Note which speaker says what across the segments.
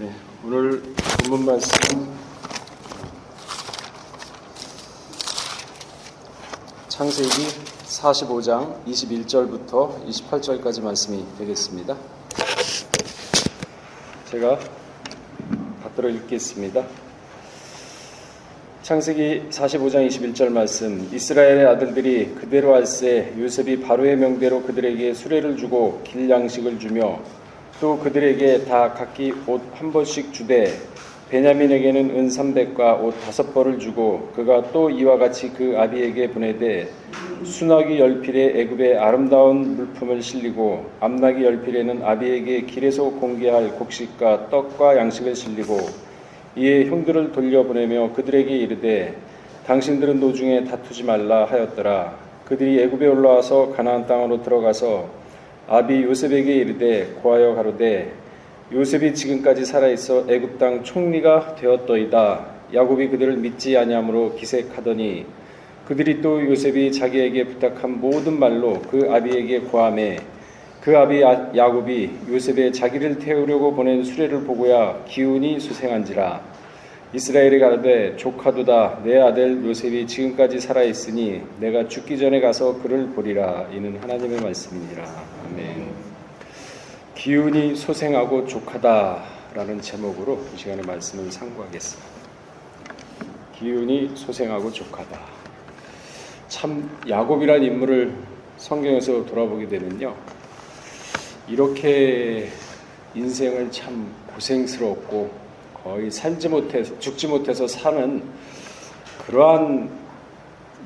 Speaker 1: 네, 오늘 본문 말씀은 창세기 45장 21절부터 28절까지 말씀이 되겠습니다. 제가 받들어 읽겠습니다. 창세기 45장 21절 말씀. 이스라엘의 아들들이 그대로 할세 요셉이 바로의 명대로 그들에게 수레를 주고 길 양식을 주며 또 그들에게 다 각기 옷 한 벌씩 주되 베냐민에게는 은 300과 옷 5벌을 주고 그가 또 이와 같이 그 아비에게 보내되 수나기 10필에 애굽의 아름다운 물품을 실리고 암나기 10필에는 아비에게 길에서 공개할 곡식과 떡과 양식을 실리고 이에 형들을 돌려보내며 그들에게 이르되 당신들은 노중에 다투지 말라 하였더라. 그들이 애굽에 올라와서 가나안 땅으로 들어가서 아비 요셉에게 이르되 고하여 가로되 요셉이 지금까지 살아있어 애굽 땅 총리가 되었더이다. 야곱이 그들을 믿지 아니하므로 기색하더니 그들이 또 요셉이 자기에게 부탁한 모든 말로 그 아비에게 고하매 그 아비 야곱이 요셉의 자기를 태우려고 보낸 수레를 보고야 기운이 수생한지라. 이스라엘이 가로되 조카도다. 내 아들 요셉이 지금까지 살아있으니 내가 죽기 전에 가서 그를 보리라. 이는 하나님의 말씀이니라. 아멘. 기운이 소생하고 족하다 라는 제목으로 이 시간의 말씀을 상고하겠습니다. 기운이 소생하고 족하다. 참 야곱이라는 인물을 성경에서 돌아보게 되면요, 이렇게 인생을 참 고생스럽고 거의 죽지 못해서 사는 그러한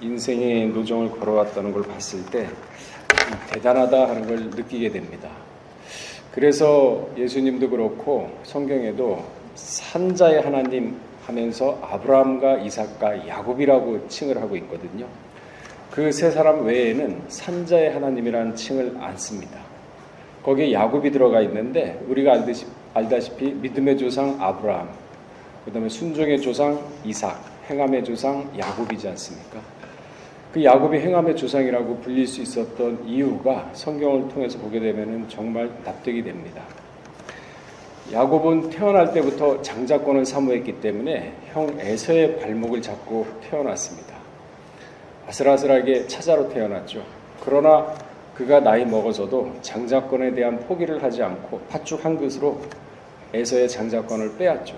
Speaker 1: 인생의 노정을 걸어왔다는 걸 봤을 때 대단하다 하는 걸 느끼게 됩니다. 그래서 예수님도 그렇고 성경에도 산자의 하나님 하면서 아브라함과 이삭과 야곱이라고 칭을 하고 있거든요. 그 세 사람 외에는 산자의 하나님이라는 칭을 안 씁니다. 거기에 야곱이 들어가 있는데 우리가 알다시피 믿음의 조상 아브라함, 그 다음에 순종의 조상 이삭, 행함의 조상 야곱이지 않습니까? 그 야곱이 행함의 조상이라고 불릴 수 있었던 이유가 성경을 통해서 보게 되면 정말 납득이 됩니다. 야곱은 태어날 때부터 장자권을 사모했기 때문에 형 에서의 발목을 잡고 태어났습니다. 아슬아슬하게 차자로 태어났죠. 그러나 그가 나이 먹어서도 장자권에 대한 포기를 하지 않고 팥죽 한 그릇으로 에서의 장자권을 빼앗죠.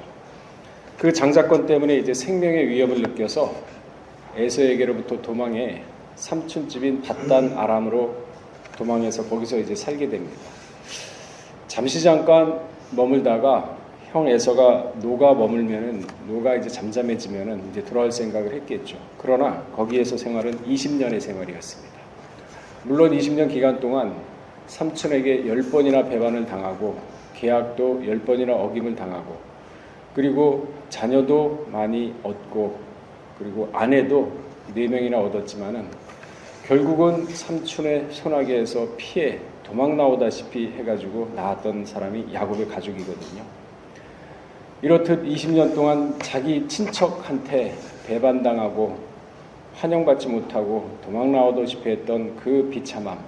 Speaker 1: 그 장자권 때문에 이제 생명의 위협을 느껴서 에서에게로부터 도망해 삼촌집인 밧단 아람으로 도망해서 거기서 이제 살게 됩니다. 잠시 잠깐 머물다가 형 에서가 노가 이제 잠잠해지면은 이제 돌아올 생각을 했겠죠. 그러나 거기에서 생활은 20년의 생활이었습니다. 물론 20년 기간 동안 삼촌에게 10번이나 배반을 당하고 계약도 10번이나 어김을 당하고 그리고 자녀도 많이 얻고 그리고 아내도 4명이나 얻었지만은 결국은 삼촌의 손아귀에서 피해 도망 나오다시피 해가지고 낳았던 사람이 야곱의 가족이거든요. 이렇듯 20년 동안 자기 친척한테 배반당하고 환영받지 못하고 도망 나오다시피 했던 그 비참함,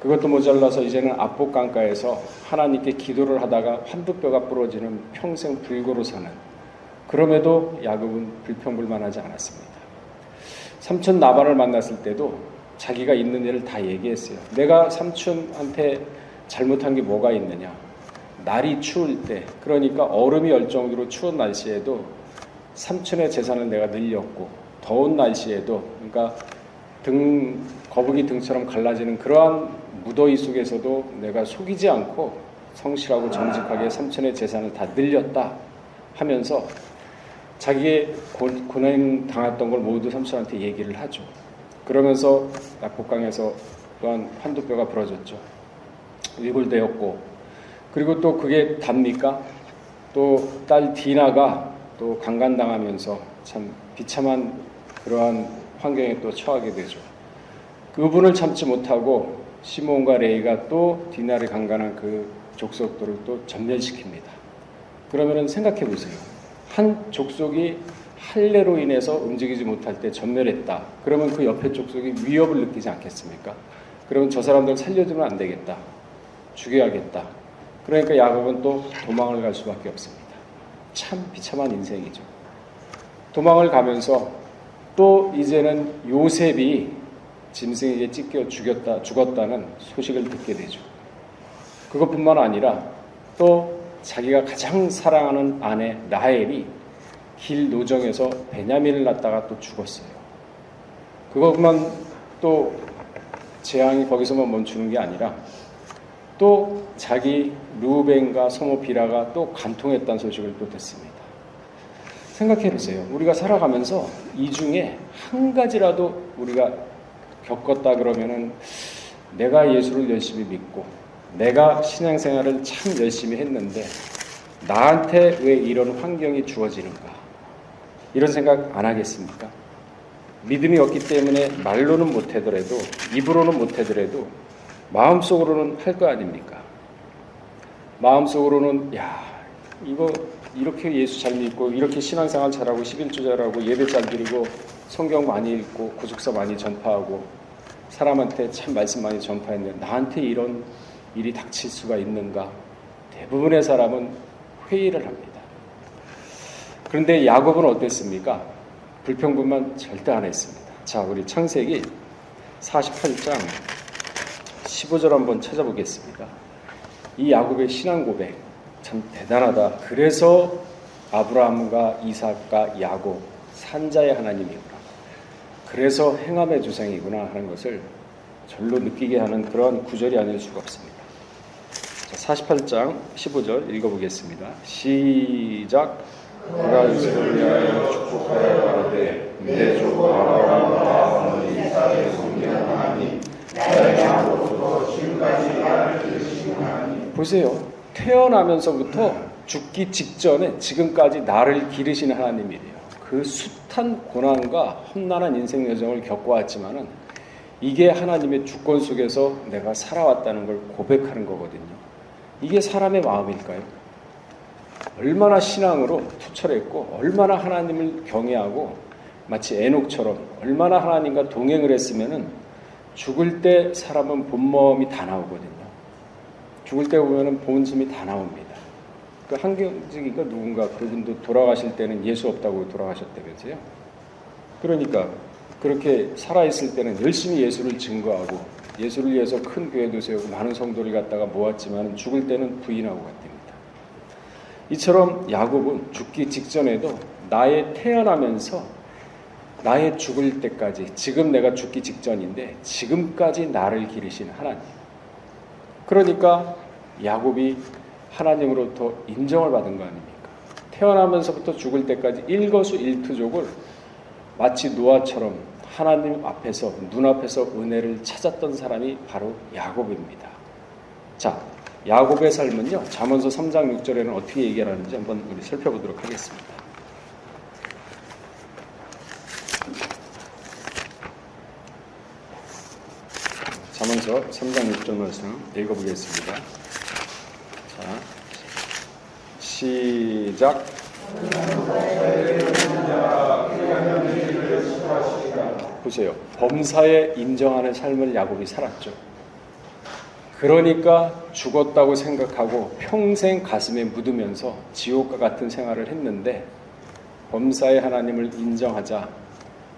Speaker 1: 그것도 모자라서 이제는 압복강가에서 하나님께 기도를 하다가 환두뼈가 부러지는 평생 불구로 사는, 그럼에도 야곱은 불평불만하지 않았습니다. 삼촌 나반을 만났을 때도 자기가 있는 일을 다 얘기했어요. 내가 삼촌한테 잘못한 게 뭐가 있느냐. 날이 추울 때, 그러니까 얼음이 얼 정도로 추운 날씨에도 삼촌의 재산을 내가 늘렸고 더운 날씨에도, 그러니까 거북이 등처럼 갈라지는 그러한 무더위 속에서도 내가 속이지 않고 성실하고 정직하게 삼촌의 재산을 다 늘렸다 하면서 자기의 고난 당했던 걸 모두 삼촌한테 얘기를 하죠. 그러면서 낙복강에서 또한 환두뼈가 부러졌죠. 위골되었고, 그리고 또 그게 답니까? 또 딸 디나가 또 강간당하면서 참 비참한 그러한 환경에 또 처하게 되죠. 그분을 참지 못하고 시몬과 레이가 또 디나를 강간한 그 족속들을 또 전멸시킵니다. 그러면은 생각해 보세요. 한 족속이 할례로 인해서 움직이지 못할 때 전멸했다. 그러면 그 옆에 족속이 위협을 느끼지 않겠습니까? 그러면 저 사람들 살려두면 안 되겠다. 죽여야겠다. 그러니까 야곱은 또 도망을 갈 수밖에 없습니다. 참 비참한 인생이죠. 도망을 가면서 또 이제는 요셉이 짐승에게 찢겨 죽었다는 소식을 듣게 되죠. 그것뿐만 아니라 또 자기가 가장 사랑하는 아내 라헬이 길 노정에서 베냐민을 낳다가 또 죽었어요. 그것만 또 재앙이 거기서만 멈추는 게 아니라 또 자기 루벤과 소모 비라가 또 간통했다는 소식을 또 듣습니다. 생각해 보세요. 우리가 살아가면서 이 중에 한 가지라도 우리가 겪었다 그러면은 내가 예수를 열심히 믿고 내가 신앙생활을 참 열심히 했는데 나한테 왜 이런 환경이 주어지는가? 이런 생각 안 하겠습니까? 믿음이 없기 때문에 말로는 못하더라도 입으로는 못하더라도 마음속으로는 할 거 아닙니까? 마음속으로는 이거 이렇게 예수 잘 믿고 이렇게 신앙생활 잘하고 11조 잘하고 예배 잘 드리고 성경 많이 읽고 구속사 많이 전파하고 사람한테 참 말씀 많이 전파했는데 나한테 이런 일이 닥칠 수가 있는가? 대부분의 사람은 회의를 합니다. 그런데 야곱은 어땠습니까? 불평불만 절대 안 했습니다. 자, 우리 창세기 48장 15절 한번 찾아보겠습니다. 이 야곱의 신앙 고백 참 대단하다. 그래서 아브라함과 이삭과 야곱 산자의 하나님이구나. 그래서 행함의 조상이구나 하는 것을 절로 느끼게 하는 그런 구절이 아닐 수가 없습니다. 자, 48장 15절 읽어보겠습니다. 시작. 그가 이스라엘을 위하여 축복하여 가로되 내 조 아브라함과 어머니 이삭의 성경 하나님 나의 양으로부터 지금까지 나를 기르신 하나님. 보세요. 태어나면서부터 죽기 직전에 지금까지 나를 기르신 하나님이래요. 그 숱한 고난과 험난한 인생 여정을 겪어왔지만은 이게 하나님의 주권 속에서 내가 살아왔다는 걸 고백하는 거거든요. 이게 사람의 마음일까요? 얼마나 신앙으로 투철했고 얼마나 하나님을 경외하고 마치 에녹처럼 얼마나 하나님과 동행을 했으면은 죽을 때 사람은 본마음이 다 나오거든요. 죽을 때 보면은 본심이 다 나옵니다. 그 한경직이가 누군가 그분도 돌아가실 때는 예수 없다고 돌아가셨다면서요. 그러니까 그렇게 살아있을 때는 열심히 예수를 증거하고 예수를 위해서 큰 교회도 세우고 많은 성도를 갖다가 모았지만 죽을 때는 부인하고 갔답니다. 이처럼 야곱은 죽기 직전에도 나의 태어나면서 나의 죽을 때까지 지금 내가 죽기 직전인데 지금까지 나를 기르신 하나님. 그러니까 야곱이 하나님으로부터 인정을 받은 거 아닙니까? 태어나면서부터 죽을 때까지 일거수일투족을 마치 노아처럼 하나님 앞에서 눈앞에서 은혜를 찾았던 사람이 바로 야곱입니다. 자, 야곱의 삶은요. 잠언서 3장 6절에는 어떻게 얘기하는지 한번 우리 살펴보도록 하겠습니다. 잠언서 3장 6절 말씀 읽어보겠습니다. 자, 시작. 보세요. 범사에 인정하는 삶을 야곱이 살았죠. 그러니까 죽었다고 생각하고 평생 가슴에 묻으면서 지옥과 같은 생활을 했는데 범사의 하나님을 인정하자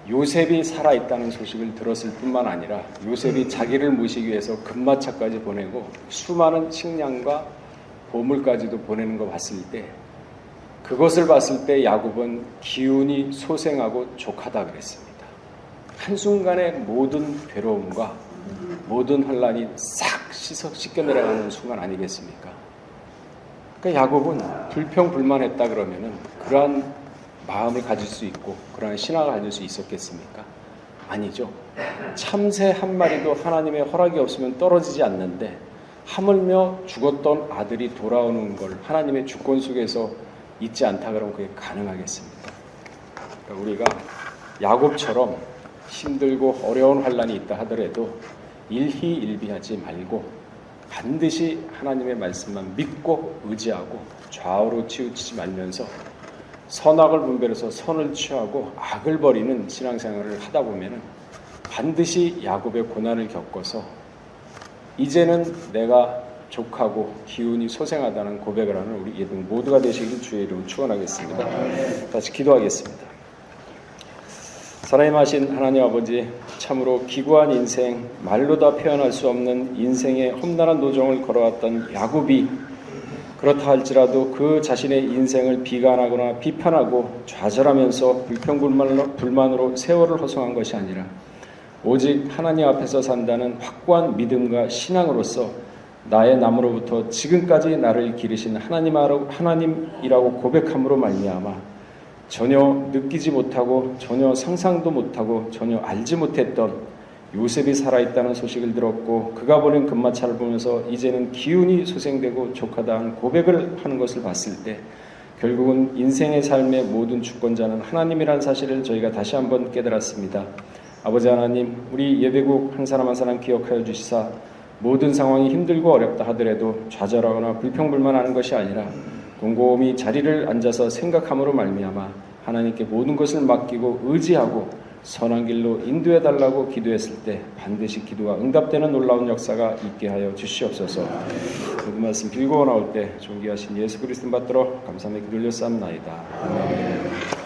Speaker 1: 요셉이 살아있다는 소식을 들었을 뿐만 아니라 요셉이 자기를 모시기 위해서 금마차까지 보내고 수많은 식량과 보물까지도 보내는 거 봤을 때 그것을 봤을 때 야곱은 기운이 소생하고 족하다 그랬습니다. 한순간에 모든 괴로움과 모든 혼란이 싹 씻겨 내려가는 순간 아니겠습니까? 그러니까 야곱은 불평불만했다 그러면은 그러한 마음을 가질 수 있고 그러한 신앙을 가질 수 있었겠습니까? 아니죠. 참새 한 마리도 하나님의 허락이 없으면 떨어지지 않는데 하물며 죽었던 아들이 돌아오는 걸 하나님의 주권 속에서 있지 않다 그러면 그게 가능하겠습니까? 그러니까 우리가 야곱처럼 힘들고 어려운 환란이 있다 하더라도 일희일비하지 말고 반드시 하나님의 말씀만 믿고 의지하고 좌우로 치우치지 말면서 선악을 분별해서 선을 취하고 악을 버리는 신앙생활을 하다 보면은 반드시 야곱의 고난을 겪어서 이제는 내가 족하고 기운이 소생하다는 고백을 하는 우리 예등 모두가 되시길 주의 이름으로 축원하겠습니다. 다시 기도하겠습니다. 살아임하신 하나님 아버지, 참으로 기구한 인생, 말로 다 표현할 수 없는 인생의 험난한 노정을 걸어왔던 야곱이 그렇다 할지라도 그 자신의 인생을 비관하거나 비판하고 좌절하면서 불평불만으로 세월을 허송한 것이 아니라 오직 하나님 앞에서 산다는 확고한 믿음과 신앙으로서 나의 남으로부터 지금까지 나를 기르신 하나님이라고 고백함으로 말미암아 전혀 느끼지 못하고 전혀 상상도 못하고 전혀 알지 못했던 요셉이 살아있다는 소식을 들었고 그가 보낸 금마차를 보면서 이제는 기운이 소생되고 족하다는 고백을 하는 것을 봤을 때 결국은 인생의 삶의 모든 주권자는 하나님이라는 사실을 저희가 다시 한번 깨달았습니다. 아버지 하나님, 우리 예배국 한 사람 한 사람 기억하여 주시사 모든 상황이 힘들고 어렵다 하더라도 좌절하거나 불평불만하는 것이 아니라 곰곰이 자리를 앉아서 생각함으로 말미암아 하나님께 모든 것을 맡기고 의지하고 선한 길로 인도해달라고 기도했을 때 반드시 기도가 응답되는 놀라운 역사가 있게 하여 주시옵소서. 모든 말씀 빌고 나올 때 존귀하신 예수 그리스도 받들어 감사하며 기도 올렸사옵나이다. 아멘.